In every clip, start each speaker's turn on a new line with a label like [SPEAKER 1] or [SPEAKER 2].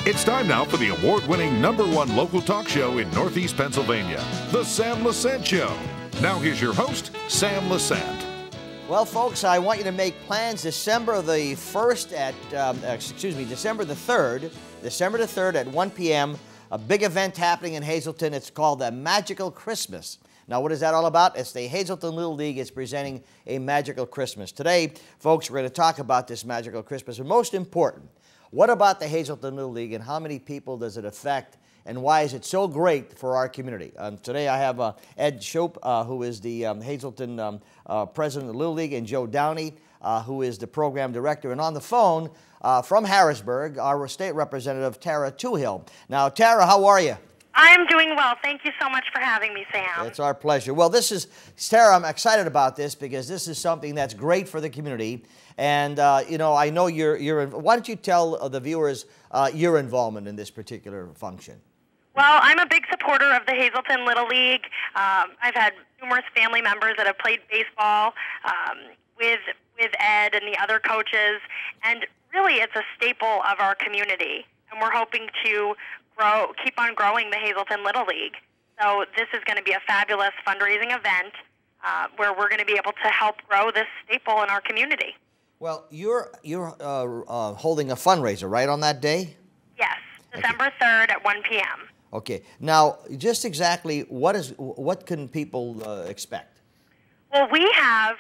[SPEAKER 1] It's time now for the award-winning #1 local talk show in Northeast Pennsylvania, The Sam Lesante Show. Now here's your host, Sam Lesante.
[SPEAKER 2] Well, folks, I want you to make plans December the 3rd at 1 p.m., a big event happening in Hazleton. It's called the Magical Christmas. Now, what is that all about? It's the Hazleton Little League is presenting a Magical Christmas. Today, folks, we're going to talk about this Magical Christmas. But most important, what about the Hazleton Little League and how many people does it affect and why is it so great for our community? Today I have Ed Shope, who is the Hazleton president of the Little League, and Joe Downey, who is the program director. And on the phone from Harrisburg, our state representative, Tara Toohill. Now, Tara, how are you?
[SPEAKER 3] I'm doing well. Thank you so much for having me, Sam.
[SPEAKER 2] It's our pleasure. Well, Tara, I'm excited about this because this is something that's great for the community. And, I know why don't you tell the viewers your involvement in this particular function?
[SPEAKER 3] Well, I'm a big supporter of the Hazleton Little League. I've had numerous family members that have played baseball with Ed and the other coaches. And really, it's a staple of our community. And we're hoping to keep on growing the Hazleton Little League. So this is going to be a fabulous fundraising event where we're going to be able to help grow this staple in our community.
[SPEAKER 2] Well, you're holding a fundraiser, right, on that day?
[SPEAKER 3] Yes, December 3rd at 1 p.m.
[SPEAKER 2] Okay. Now, just exactly what can people expect?
[SPEAKER 3] Well, we have,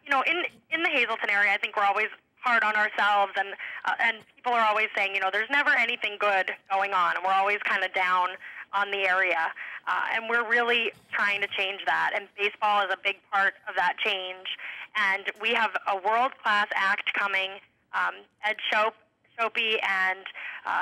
[SPEAKER 3] in the Hazleton area, I think we're always hard on ourselves, and people are always saying, there's never anything good going on, and we're always kind of down on the area, and we're really trying to change that, and baseball is a big part of that change, and we have a world-class act coming. Ed Shope and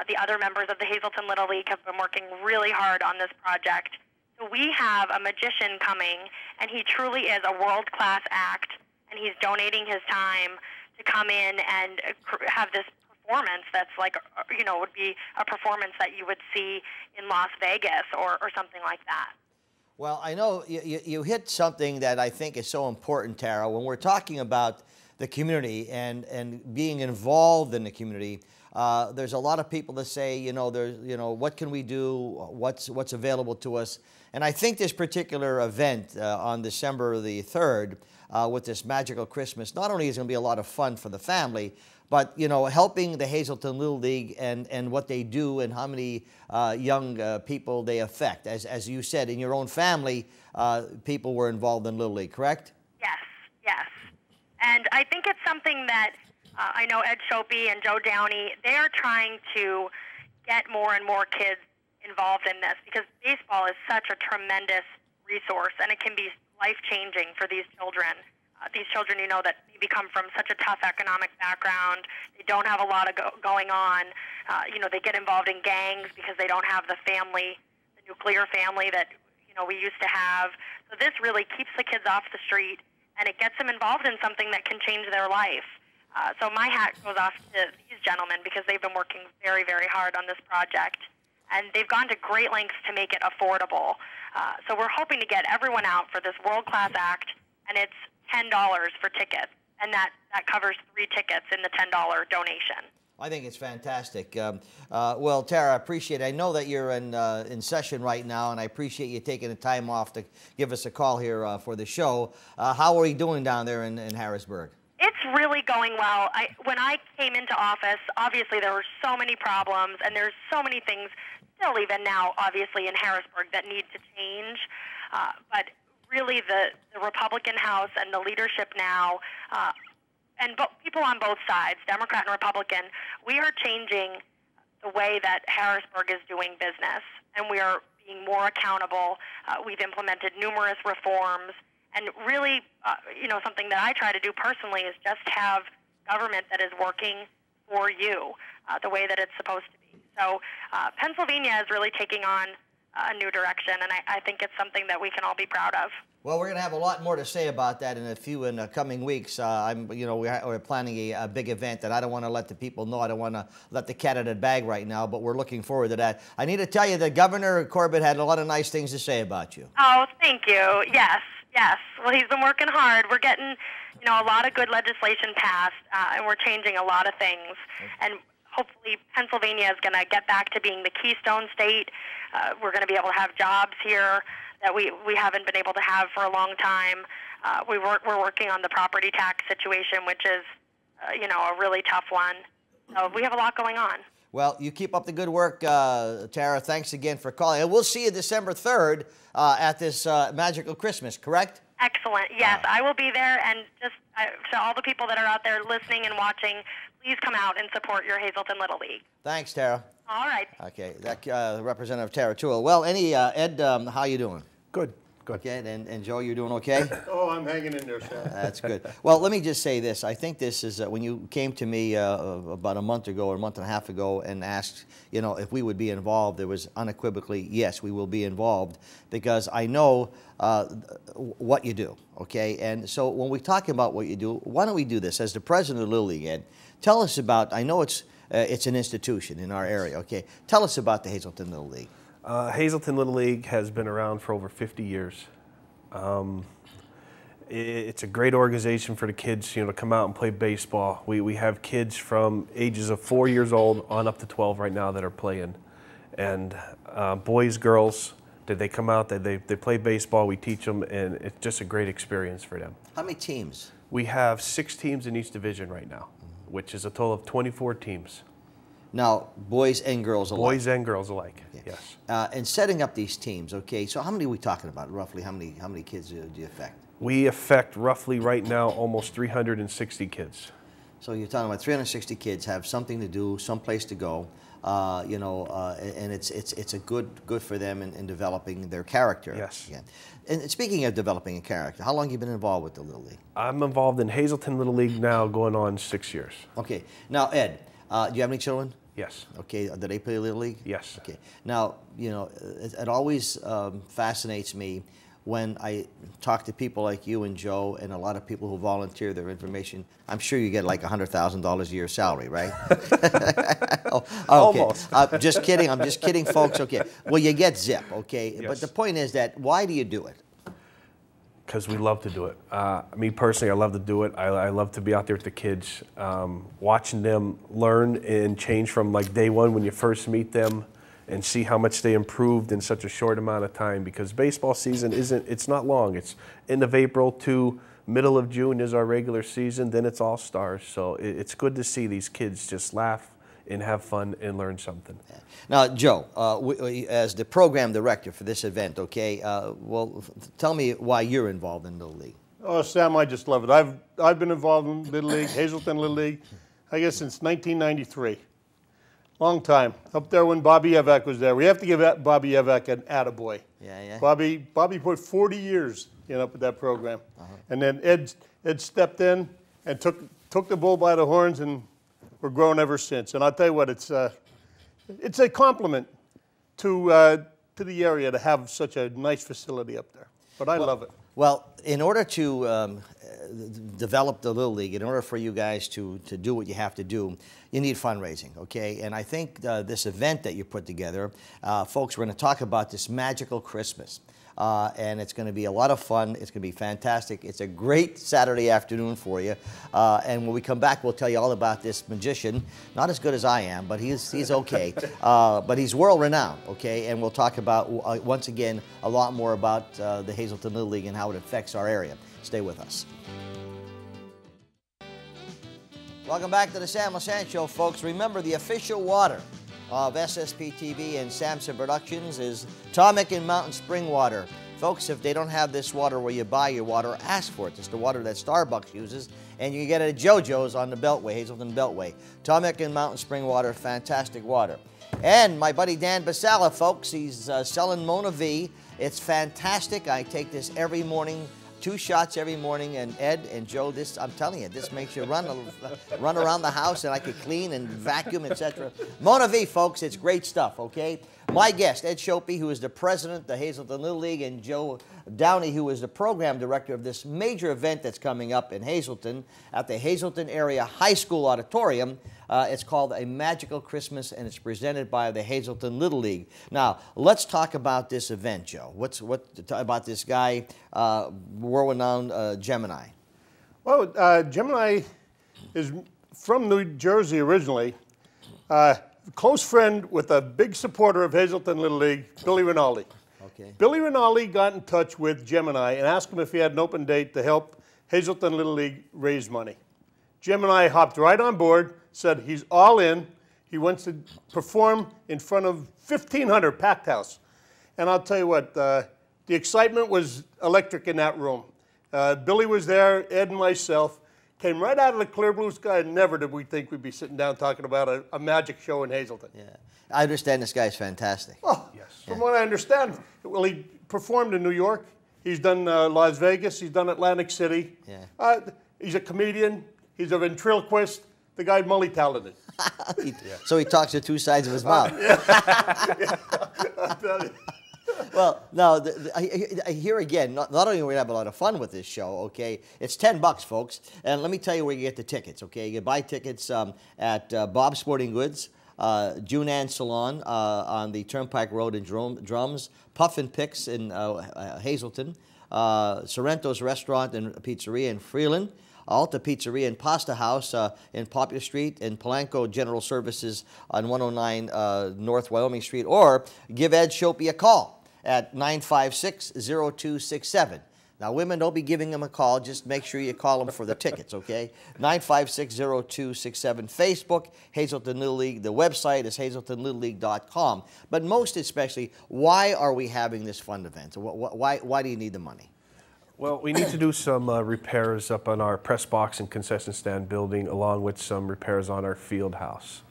[SPEAKER 3] the other members of the Hazleton Little League have been working really hard on this project. So we have a magician coming, and he truly is a world-class act, and he's donating his time to come in and have this performance that's like, would be a performance that you would see in Las Vegas or something like that.
[SPEAKER 2] Well, I know you hit something that I think is so important, Tara, when we're talking about the community and being involved in the community. There's a lot of people that say, what can we do? What's available to us? And I think this particular event on December the 3rd with this Magical Christmas, not only is it going to be a lot of fun for the family, but, helping the Hazleton Little League and what they do and how many young people they affect. As you said, in your own family, people were involved in Little League, correct?
[SPEAKER 3] Yes. And I think it's something that I know Ed Shope and Joe Downey, they are trying to get more and more kids involved in this because baseball is such a tremendous resource and it can be life-changing for these children. These children, that they become from such a tough economic background. They don't have a lot of going on. They get involved in gangs because they don't have the family, the nuclear family that, we used to have. So this really keeps the kids off the street and it gets them involved in something that can change their life. So my hat goes off to these gentlemen because they've been working very, very hard on this project. And they've gone to great lengths to make it affordable. So we're hoping to get everyone out for this world-class act, and it's $10 for tickets. And that covers 3 tickets in the $10 donation.
[SPEAKER 2] I think it's fantastic. Well, Tara, I appreciate it. I know that you're in session right now, and I appreciate you taking the time off to give us a call here for the show. How are you doing down there in Harrisburg?
[SPEAKER 3] It's really going well. When I came into office, obviously there were so many problems, and there's so many things still even now, obviously, in Harrisburg that need to change. But really the Republican House and the leadership now, and people on both sides, Democrat and Republican, we are changing the way that Harrisburg is doing business, and we are being more accountable. We've implemented numerous reforms, and really, something that I try to do personally is just have government that is working for you the way that it's supposed to be. So Pennsylvania is really taking on a new direction, and I think it's something that we can all be proud of.
[SPEAKER 2] Well, we're going to have a lot more to say about that in the coming weeks. We're planning a big event that I don't want to let the people know. I don't want to let the cat out of the bag right now, but we're looking forward to that. I need to tell you that Governor Corbett had a lot of nice things to say about you.
[SPEAKER 3] Oh, thank you. Yes. Well, he's been working hard. We're getting, a lot of good legislation passed, and we're changing a lot of things. And hopefully Pennsylvania is going to get back to being the Keystone State. We're going to be able to have jobs here that we haven't been able to have for a long time. We're working on the property tax situation, which is, a really tough one. So we have a lot going on.
[SPEAKER 2] Well, you keep up the good work, Tara. Thanks again for calling. And we'll see you December 3rd at this magical Christmas, correct?
[SPEAKER 3] Excellent. Yes, I will be there. And just to all the people that are out there listening and watching, please come out and support your Hazleton Little League.
[SPEAKER 2] Thanks, Tara.
[SPEAKER 3] All right.
[SPEAKER 2] Okay, that Representative Tara Toole. Well, Ed, how you doing?
[SPEAKER 4] Good, good.
[SPEAKER 2] Okay, and Joe, you doing okay?
[SPEAKER 4] Oh, I'm hanging in there, Sam.
[SPEAKER 2] That's good. Well, let me just say this. I think this is, when you came to me about a month ago or a month and a half ago and asked, if we would be involved, there was unequivocally, yes, we will be involved, because I know what you do, okay? And so when we talk about what you do, why don't we do this? As the president of Little League, Ed, tell us about, I know it's an institution in our area, okay? Tell us about the Hazleton Little League.
[SPEAKER 4] Hazleton Little League has been around for over 50 years. It's a great organization for the kids, to come out and play baseball. We have kids from ages of 4 years old on up to 12 right now that are playing. And boys, girls, they come out, they play baseball, we teach them, and it's just a great experience for them.
[SPEAKER 2] How many teams?
[SPEAKER 4] We have 6 teams in each division right now, which is a total of 24 teams.
[SPEAKER 2] Now, boys and girls alike?
[SPEAKER 4] Boys and girls alike, okay. Yes.
[SPEAKER 2] And setting up these teams, okay, so how many are we talking about, roughly? How many kids do you affect?
[SPEAKER 4] We affect roughly right now almost 360 kids.
[SPEAKER 2] So you're talking about 360 kids have something to do, some place to go, and it's a good for them in developing their character.
[SPEAKER 4] Yes.
[SPEAKER 2] Yeah. And speaking of developing a character, how long have you been involved with the Little League?
[SPEAKER 4] I'm involved in Hazleton Little League now going on 6 years.
[SPEAKER 2] Okay. Now, Ed, do you have any children?
[SPEAKER 4] Yes.
[SPEAKER 2] Okay. Do they play Little League?
[SPEAKER 4] Yes.
[SPEAKER 2] Okay. Now, it always fascinates me when I talk to people like you and Joe and a lot of people who volunteer their information. I'm sure you get like $100,000 a year salary, right? Oh, okay.
[SPEAKER 4] Almost.
[SPEAKER 2] Just kidding. I'm just kidding, folks. Okay. Well, you get zip, okay?
[SPEAKER 4] Yes.
[SPEAKER 2] But the point is that why do you do it?
[SPEAKER 4] Because we love to do it. Me personally, I love to do it. I love to be out there with the kids, watching them learn and change from like day one when you first meet them, and see how much they improved in such a short amount of time, because baseball season it's not long. It's end of April to middle of June is our regular season, then it's All-Stars. So it's good to see these kids just laugh and have fun and learn something.
[SPEAKER 2] Now, Joe, as the program director for this event, okay, well, tell me why you're involved in Little League.
[SPEAKER 5] Oh, Sam, I just love it. I've been involved in Little League, Hazleton Little League, I guess since 1993. Long time. Up there when Bobby Evak was there. We have to give Bobby Evak an attaboy.
[SPEAKER 2] Yeah.
[SPEAKER 5] Bobby put 40 years up with that program. And then Ed stepped in and took the bull by the horns, and we're growing ever since. And I'll tell you what, it's a compliment to the area to have such a nice facility up there. But I love it.
[SPEAKER 2] Well, in order to develop the Little League, in order for you guys to do what you have to do, you need fundraising, okay? And I think this event that you put together, folks, we're going to talk about this magical Christmas. And it's going to be a lot of fun. It's going to be fantastic. It's a great Saturday afternoon for you. And when we come back, we'll tell you all about this magician. Not as good as I am, but he's okay. But he's world-renowned, okay? And we'll talk about, once again, a lot more about the Hazleton Little League and how it affects our area. Stay with us. Welcome back to the Sam Lesante Show, folks. Remember, the official water of SSP TV and Samson Productions is Atomic and Mountain Spring Water. Folks, if they don't have this water where you buy your water, ask for it. It's the water that Starbucks uses, and you can get it at JoJo's on the Beltway, Hazleton Beltway. Atomic and Mountain Spring Water, fantastic water. And my buddy Dan Basala, folks, he's selling Mona V. It's fantastic. I take this every morning. 2 shots every morning, and Ed and Joe, this, I'm telling you, this makes you run around the house, and I could clean and vacuum, etc. Mona V, folks, it's great stuff, okay? My guest, Ed Shopey, who is the president of the Hazleton Little League, and Joe Downey, who is the program director of this major event that's coming up in Hazleton at the Hazleton Area High School Auditorium. It's called A Magical Christmas, and it's presented by the Hazleton Little League. Now, let's talk about this event, Joe. What about this guy, world-renowned Gemini?
[SPEAKER 5] Well, Gemini is from New Jersey originally. Close friend with a big supporter of Hazleton Little League, Billy Rinaldi.
[SPEAKER 2] Okay.
[SPEAKER 5] Billy Rinaldi got in touch with Gemini and asked him if he had an open date to help Hazleton Little League raise money. Gemini hopped right on board, said he's all in. He wants to perform in front of 1,500 packed house. And I'll tell you what, the excitement was electric in that room. Billy was there, Ed and myself. Came right out of the clear blue sky, and never did we think we'd be sitting down talking about a magic show in Hazleton.
[SPEAKER 2] Yeah, I understand this guy's fantastic.
[SPEAKER 5] Oh, yes. From what I understand, well, he performed in New York. He's done Las Vegas. He's done Atlantic City.
[SPEAKER 2] Yeah.
[SPEAKER 5] He's a comedian. He's a ventriloquist. The guy multi-talented.
[SPEAKER 2] So he talks to two sides of his mouth.
[SPEAKER 5] I'll tell you.
[SPEAKER 2] Well, no, here again, not only are we going to have a lot of fun with this show, okay, it's $10, folks. And let me tell you where you get the tickets, okay? You buy tickets at Bob's Sporting Goods, Junann Salon on the Turnpike Road in Drums, Puffin Picks in Hazleton, Sorrento's Restaurant and Pizzeria in Freeland, Alta Pizzeria and Pasta House in Popular Street, and Polanco General Services on 109 North Wyoming Street, or give Ed Shopey a call at 956-0267. Now, women, don't be giving him a call. Just make sure you call him for the tickets, okay? 956-0267. Facebook, Hazleton Little League. The website is hazletonlittleleague.com. But most especially, why are we having this fund event? Why do you need the money?
[SPEAKER 4] Well, we need to do some repairs up on our press box and concession stand building, along with some repairs on our field house.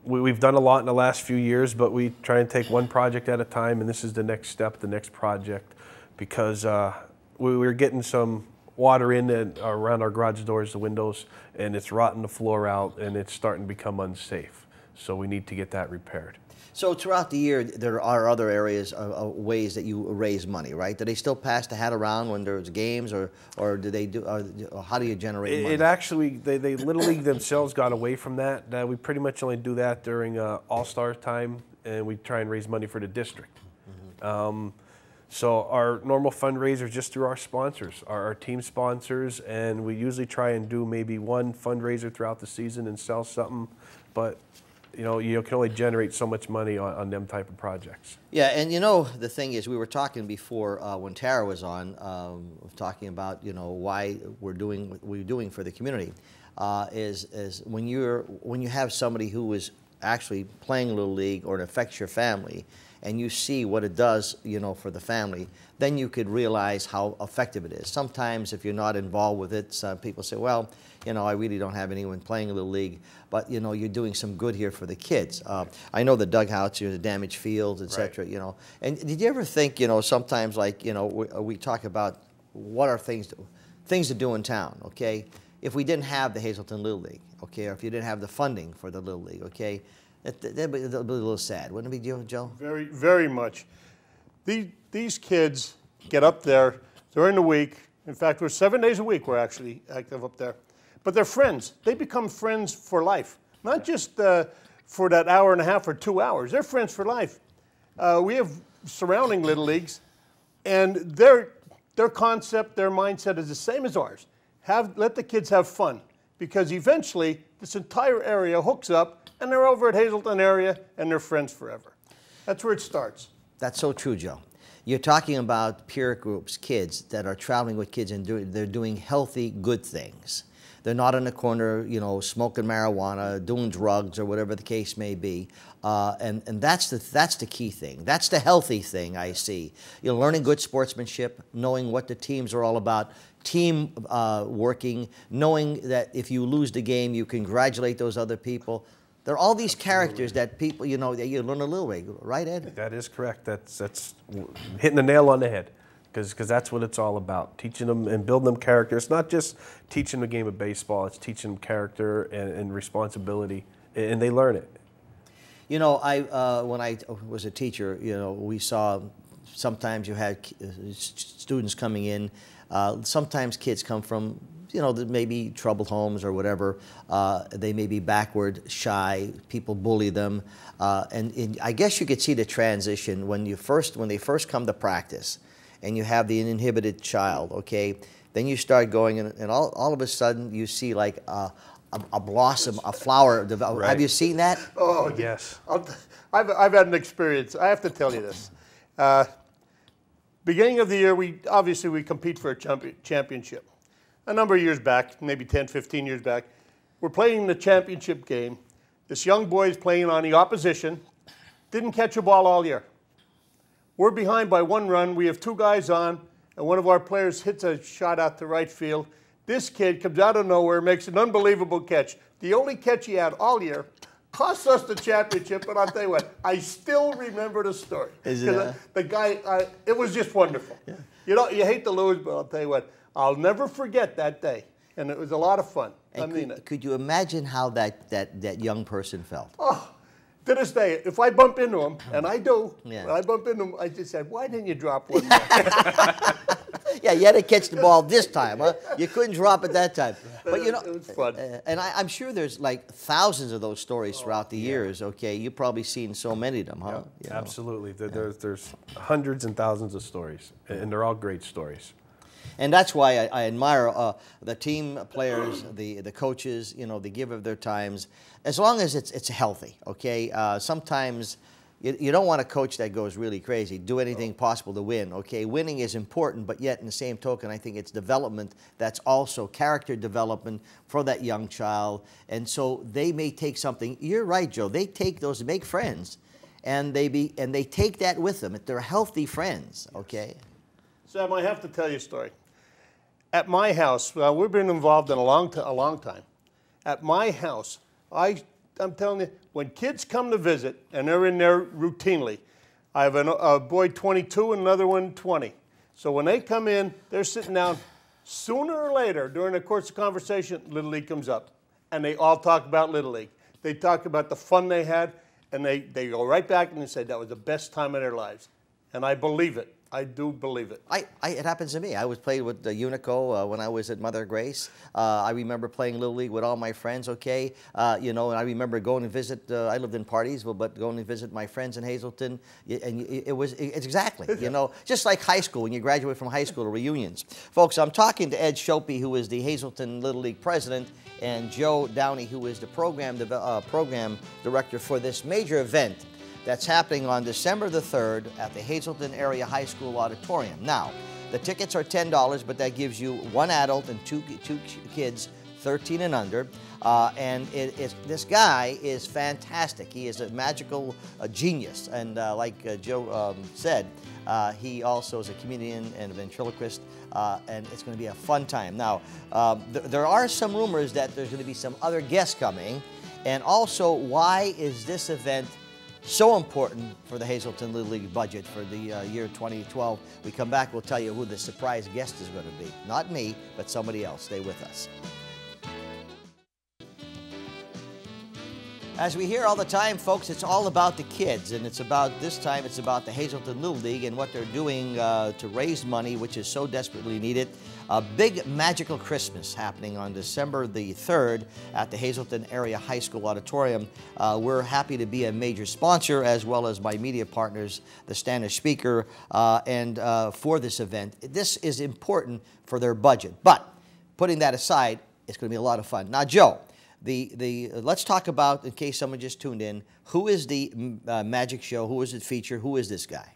[SPEAKER 4] We've done a lot in the last few years, but we try and take one project at a time, and this is the next step, the next project, because we were getting some water in and around our garage doors, the windows, and it's rotting the floor out, and it's starting to become unsafe. So we need to get that repaired.
[SPEAKER 2] So throughout the year, there are other areas of ways that you raise money, right? Do they still pass the hat around when there's games, or do they do? Or how do you generate money?
[SPEAKER 4] It actually, they Little League themselves got away from that. We pretty much only do that during All-Star time, and we try and raise money for the district. Mm-hmm. So our normal fundraiser is just through our sponsors, our team sponsors, and we usually try and do maybe one fundraiser throughout the season and sell something, but you know, you can only generate so much money on them type of projects.
[SPEAKER 2] Yeah, and you know, the thing is, we were talking before when Tara was on, talking about, you know, why we're doing what we're doing for the community, is when you have somebody who is actually playing Little League, or it affects your family, and you see what it does, you know, for the family, then you could realize how effective it is. Sometimes if you're not involved with it, some people say, well, you know, I really don't have anyone playing Little League, but, you know, you're doing some good here for the kids. I know the dugouts, the damaged fields, et cetera, you know. And did you ever think, you know, sometimes, like, you know, we talk about what are things to do in town, okay? If we didn't have the Hazleton Little League, okay, or if you didn't have the funding for the Little League, okay, that'd be a little sad, wouldn't it be, Joe?
[SPEAKER 5] Very, very much. These kids get up there during the week. In fact, we're 7 days a week we're actually active up there. But they're friends. They become friends for life, not just for that hour and a half or 2 hours. They're friends for life. We have surrounding Little Leagues, and their concept, their mindset is the same as ours. Let the kids have fun, because eventually this entire area hooks up, and they're over at Hazleton Area, and they're friends forever. That's where it starts.
[SPEAKER 2] That's so true, Joe. You're talking about peer groups, kids that are traveling with kids, and they're doing healthy, good things. They're not in the corner, you know, smoking marijuana, doing drugs, or whatever the case may be. And that's the key thing. That's the healthy thing I see. You're learning good sportsmanship, knowing what the teams are all about, team working, knowing that if you lose the game, you congratulate those other people. There are all these characters that people, you know, that you learn a little bit, right, Ed?
[SPEAKER 4] That is correct. That's hitting the nail on the head, because that's what it's all about, teaching them and building them character. It's not just teaching them the game of baseball, it's teaching them character and responsibility, and they learn it.
[SPEAKER 2] You know, when I was a teacher, you know, we saw sometimes you had students coming in, sometimes kids come from, you know, maybe troubled homes or whatever. They may be backward, shy. People bully them, and I guess you could see the transition when they first come to practice, and you have the uninhibited child. Okay, then you start going, and all of a sudden you see like a blossom, a flower develop.
[SPEAKER 4] Right.
[SPEAKER 2] Have you seen that?
[SPEAKER 5] Oh,
[SPEAKER 4] Yes.
[SPEAKER 5] I've had an experience. I have to tell you this. Beginning of the year, we compete for a championship. A number of years back, maybe 10, 15 years back, we're playing the championship game. This young boy is playing on the opposition, didn't catch a ball all year. We're behind by 1 run. We have 2 guys on, and one of our players hits a shot out to right field. This kid comes out of nowhere, makes an unbelievable catch. The only catch he had all year, cost us the championship, but I'll tell you what, I still remember the story. The guy, it was just wonderful. Yeah. You know, you hate to lose, but I'll tell you what, I'll never forget that day. And it was a lot of fun.
[SPEAKER 2] And could you imagine how that young person felt?
[SPEAKER 5] Oh, to this day, if I bump into him, and I do,
[SPEAKER 2] Yeah.
[SPEAKER 5] when I bump into him, I just said, why didn't you drop one more?
[SPEAKER 2] Yeah, you had to catch the ball this time, huh? You couldn't drop it that time. But you know,
[SPEAKER 5] it was fun.
[SPEAKER 2] And I'm sure there's like thousands of those stories throughout the years. Okay, you've probably seen so many of them, huh? You know?
[SPEAKER 4] Absolutely. There's hundreds and thousands of stories, and they're all great stories.
[SPEAKER 2] And that's why I admire the team players, the coaches. You know, they give of their times, as long as it's healthy. Okay, sometimes. You don't want a coach that goes really crazy, do anything possible to win, okay? Winning is important, but yet in the same token, I think it's development that's also character development for that young child. And so they may take something, you're right, Joe, they take those, make friends, and they take that with them. They're healthy friends, okay?
[SPEAKER 5] Sam, I have to tell you a story. At my house, we've been involved in a long time. At my house, I'm telling you, when kids come to visit, and they're in there routinely, I have a boy 22 and another one 20. So when they come in, they're sitting down. Sooner or later, during the course of conversation, Little League comes up. And they all talk about Little League. They talk about the fun they had, and they go right back and they say that was the best time of their lives. And I believe it. I do believe it.
[SPEAKER 2] It happens to me. I was playing with Unico when I was at Mother Grace. I remember playing Little League with all my friends, okay? You know, and I remember going to visit, I lived in Partysville, but going to visit my friends in Hazleton. And it's exactly, you know, just like high school, when you graduate from high school, reunions. Folks, I'm talking to Ed Shopey, who is the Hazleton Little League president, and Joe Downey, who is the program director for this major event that's happening on December the 3rd at the Hazleton Area High School auditorium. Now, the tickets are $10, but that gives you 1 adult and two kids, 13 and under. And this guy is fantastic. He is a magical genius. And like Joe said, he also is a comedian and a ventriloquist, and it's going to be a fun time. Now, there are some rumors that there's going to be some other guests coming, and also, why is this event so important for the Hazleton Little League budget for the year 2012? We come back, we'll tell you who the surprise guest is going to be. Not me, but somebody else. Stay with us. As we hear all the time, folks, it's all about the kids, and it's about, this time, it's about the Hazleton Little League and what they're doing to raise money, which is so desperately needed. A big magical Christmas happening on December the 3rd at the Hazleton Area High School auditorium. We're happy to be a major sponsor, as well as my media partners, the Standish Speaker, and for this event. This is important for their budget. But putting that aside, it's going to be a lot of fun. Now, Joe, let's talk about, in case someone just tuned in, who is the magic show? Who is it feature? Who is this guy?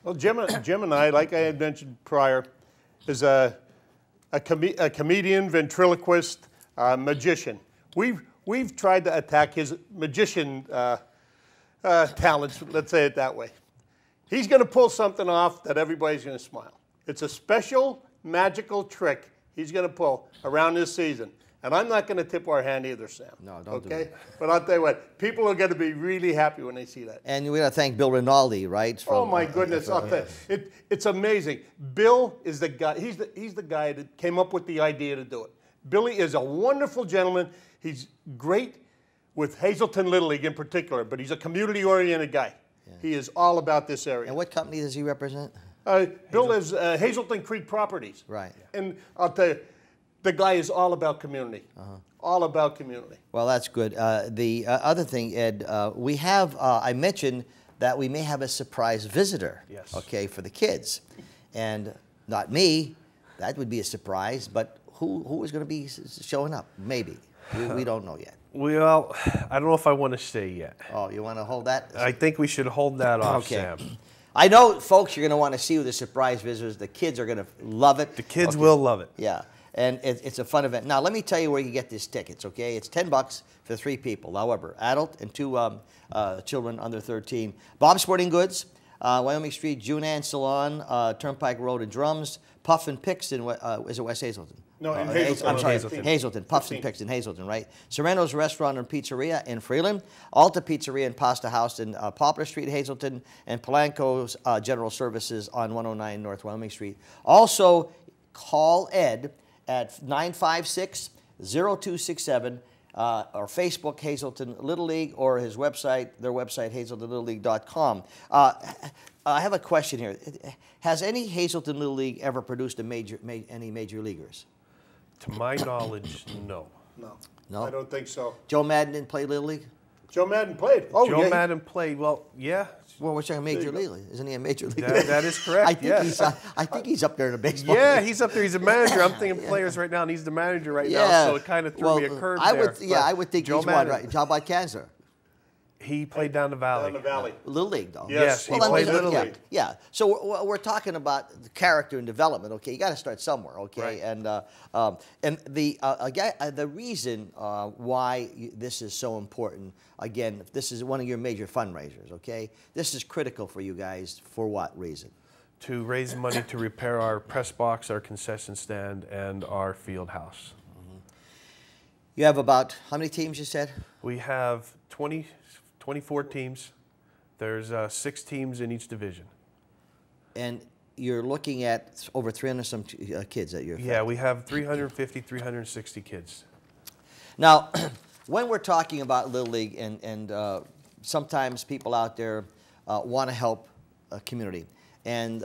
[SPEAKER 5] Well, Jim and I, like I had mentioned prior, is a comedian, ventriloquist, magician. We've tried to attack his magician talents, let's say it that way. He's going to pull something off that everybody's going to smile. It's a special magical trick he's going to pull around this season. And I'm not going to tip our hand either, Sam.
[SPEAKER 2] No, don't do
[SPEAKER 5] that.
[SPEAKER 2] that.
[SPEAKER 5] But I'll tell you what, people are going to be really happy when they see that.
[SPEAKER 2] And we're going to thank Bill Rinaldi, right?
[SPEAKER 5] Oh my goodness! I'll tell you, it's amazing. Bill is the guy. He's the guy that came up with the idea to do it. Billy is a wonderful gentleman. He's great with Hazleton Little League in particular, but he's a community-oriented guy. Yeah. He is all about this area.
[SPEAKER 2] And what company does he represent?
[SPEAKER 5] Bill is Hazleton Creek Properties.
[SPEAKER 2] Right.
[SPEAKER 5] And I'll tell you, the guy is all about community. All about community.
[SPEAKER 2] Well, that's good. The other thing, Ed, we have, I mentioned that we may have a surprise visitor,
[SPEAKER 4] yes,
[SPEAKER 2] okay, for the kids. And not me, that would be a surprise, but who is going to be showing up? Maybe. We don't know yet.
[SPEAKER 4] Well, I don't know if I want to say yet.
[SPEAKER 2] Oh, you want to hold that?
[SPEAKER 4] I think we should hold that off,
[SPEAKER 2] Okay.
[SPEAKER 4] Sam.
[SPEAKER 2] I know, folks, you're going to want to see who the surprise visitors. The kids are going to love it.
[SPEAKER 4] The kids will love it.
[SPEAKER 2] Yeah, and it's a fun event. Now, let me tell you where you get these tickets, okay? It's $10 for 3 people. However, adult and 2 children under 13. Bob's Sporting Goods, Wyoming Street, Junan Salon, Turnpike Road and Drums, Puff and Picks in, is it West Hazleton?
[SPEAKER 5] No, in Hazleton.
[SPEAKER 2] I'm sorry,
[SPEAKER 4] Hazleton.
[SPEAKER 2] Hazleton. Puffs and Picks in Hazleton, right? Serrano's Restaurant and Pizzeria in Freeland, Alta Pizzeria and Pasta House in Poplar Street, Hazleton, and Polanco's General Services on 109 North Wyoming Street. Also, call Ed at 956-0267 or Facebook Hazleton Little League or his website, their website, hazletonlittleleague.com. I have a question here. Has any Hazleton Little League ever produced any major leaguers?
[SPEAKER 4] To my knowledge, no.
[SPEAKER 2] No?
[SPEAKER 5] I don't think so.
[SPEAKER 2] Joe Madden didn't play Little League?
[SPEAKER 5] Joe Madden played. Oh,
[SPEAKER 4] Joe
[SPEAKER 5] yeah.
[SPEAKER 4] Madden played, well, yeah.
[SPEAKER 2] Well, we're talking Major
[SPEAKER 5] There you
[SPEAKER 2] League. Isn't he a Major League?
[SPEAKER 4] That is correct,
[SPEAKER 2] I think
[SPEAKER 4] yes.
[SPEAKER 2] I think he's up there in the baseball.
[SPEAKER 4] Yeah, he's up there. He's a manager. I'm thinking players right now, and he's the manager right now, so it kind of threw me a curve there.
[SPEAKER 2] I would think
[SPEAKER 4] Joe
[SPEAKER 2] he's
[SPEAKER 4] Madden,
[SPEAKER 2] one, right? How about Kanzer?
[SPEAKER 4] He played down the valley.
[SPEAKER 5] Down the valley.
[SPEAKER 2] Little League, though.
[SPEAKER 4] Yes, he
[SPEAKER 2] Well, I
[SPEAKER 4] played
[SPEAKER 2] mean,
[SPEAKER 4] Little
[SPEAKER 2] yeah,
[SPEAKER 4] League.
[SPEAKER 2] Yeah. So we're talking about the character and development. Okay, you got to start somewhere. Okay,
[SPEAKER 4] Right.
[SPEAKER 2] and the reason why this is so important. Again, this is one of your major fundraisers. Okay, this is critical for you guys. For what reason?
[SPEAKER 4] To raise money to repair our press box, our concession stand, and our field house.
[SPEAKER 2] You have about how many teams? You said.
[SPEAKER 4] We have 24 teams. There's 6 teams in each division.
[SPEAKER 2] And you're looking at over 300 some kids at your.
[SPEAKER 4] Yeah, we have 350, 360 kids.
[SPEAKER 2] Now, when we're talking about Little League, and sometimes people out there want to help a community, and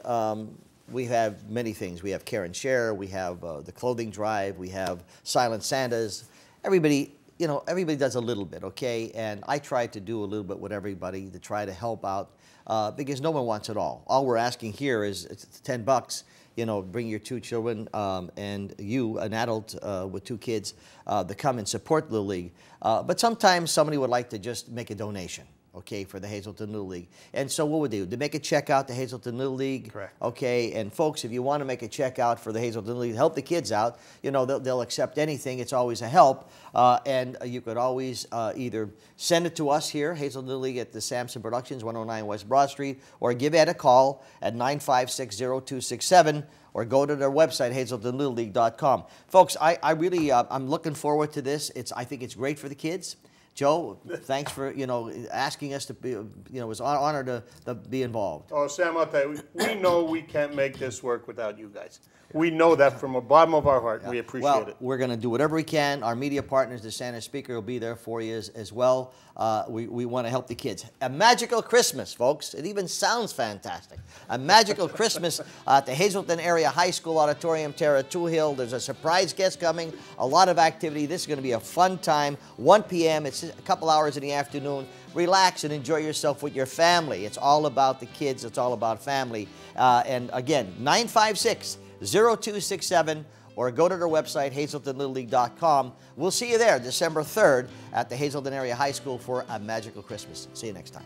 [SPEAKER 2] we have many things. We have Care and Share. We have the clothing drive. We have Silent Santas. Everybody, you know, everybody does a little bit, okay? And I try to do a little bit with everybody to try to help out because no one wants it all. All we're asking here is it's $10. You know, bring your 2 children and you, an adult with 2 kids, to come and support Little League. But sometimes somebody would like to just make a donation, okay, for the Hazleton Little League. And so what would they do? They make a check out to Hazleton Little League.
[SPEAKER 4] Correct.
[SPEAKER 2] Okay, and folks, if you want to make a check out for the Hazleton Little League, help the kids out, you know, they'll accept anything. It's always a help. And you could always either send it to us here, Hazleton Little League at the Sampson Productions, 109 West Broad Street, or give Ed a call at 956-0267, or go to their website, hazletonlittleleague.com. Folks, I really, I'm looking forward to this. I think it's great for the kids. Joe, thanks for, you know, asking us to be, you know, it was an honor to be involved.
[SPEAKER 5] Oh, Sam, I'll tell you, we know we can't make this work without you guys. We know that from the bottom of our heart. We appreciate it.
[SPEAKER 2] We're going to do whatever we can. Our media partners, the Santa Speaker, will be there for you as well. We want to help the kids. A magical Christmas, folks. It even sounds fantastic. A magical Christmas at the Hazleton Area High School Auditorium, Terra Hill. There's a surprise guest coming, a lot of activity. This is going to be a fun time. 1 p.m. It's a couple hours in the afternoon. Relax and enjoy yourself with your family. It's all about the kids. It's all about family. And again, 956-0267, or go to their website, hazletonlittleleague.com. We'll see you there December 3rd at the Hazleton Area High School for a magical Christmas. See you next time.